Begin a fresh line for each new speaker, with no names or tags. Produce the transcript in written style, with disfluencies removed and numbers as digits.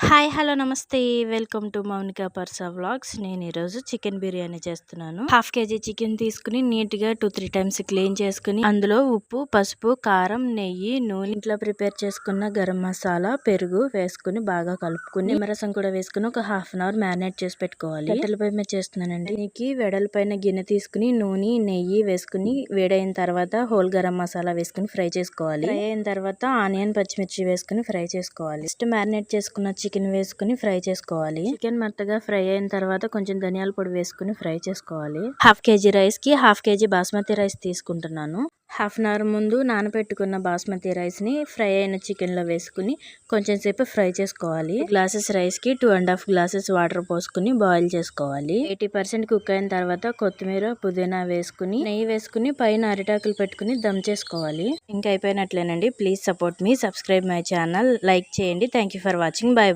Hi! Hello! నమస్తే. Welcome to Mounika Parsa vlogs. నేను ఈరోజు చికెన్ బిర్యానీ చేస్తున్నాను. హాఫ్ కేజీ చికెన్ తీసుకుని నీట్‌గా 2, 3 టైమ్స్ క్లీన్ చేసుకుని అందులో ఉప్పు, పసుపు, కారం, నెయ్యి, నూనె, ఇంట్లో ప్రిపేర్ చేసుకున్న గరం మసాలా, పెరుగు వేసుకుని బాగా కలుపుకుని నిమ్మరసం కూడా వేసుకుని ఒక హాఫ్ అన్ అవర్ మ్యారినేట్ చేసి పెట్టుకోవాలి. కట్టెల పొయ్యి మీద చేస్తున్నానండి. దీనికి వెడల్పైన గిన్నె తీసుకుని నూనె, నెయ్యి వేసుకుని వేడైన తర్వాత హోల్ గరం మసాలా వేసుకుని ఫ్రై చేసుకోవాలి. ఫ్రై అయిన తర్వాత ఆనియన్, పచ్చిమిర్చి వేసుకుని ఫ్రై చేసుకోవాలి. నెక్స్ట్ మ్యారినేట్ చేసుకున్న చికెన్ వేసుకుని ఫ్రై చేసుకోవాలి. చికెన్ మెత్తగా ఫ్రై అయిన తర్వాత కొంచెం ధనియాల పొడి వేసుకుని ఫ్రై చేసుకోవాలి. హాఫ్ కేజీ రైస్ కి హాఫ్ కేజీ బాస్మతి రైస్ తీసుకుంటున్నాను. హాఫ్ అన్ అవర్ ముందు నానబెట్టుకున్న బాస్మతి రైస్ ని ఫ్రై అయిన చికెన్ లో వేసుకుని కొంచెం సేపు ఫ్రై చేసుకోవాలి. గ్లాసెస్ రైస్ కి 2.5 గ్లాసెస్ వాటర్ పోసుకుని బాయిల్ చేసుకోవాలి. 80% కుక్ అయిన తర్వాత కొత్తిమీర, పుదీనా వేసుకుని నెయ్యి వేసుకుని పైన అరిటాకులు పెట్టుకుని దమ్ చేసుకోవాలి. ఇంకా అయిపోయినట్లేనండి. Please support me, subscribe my channel, like చేయండి. Thank you for watching. By.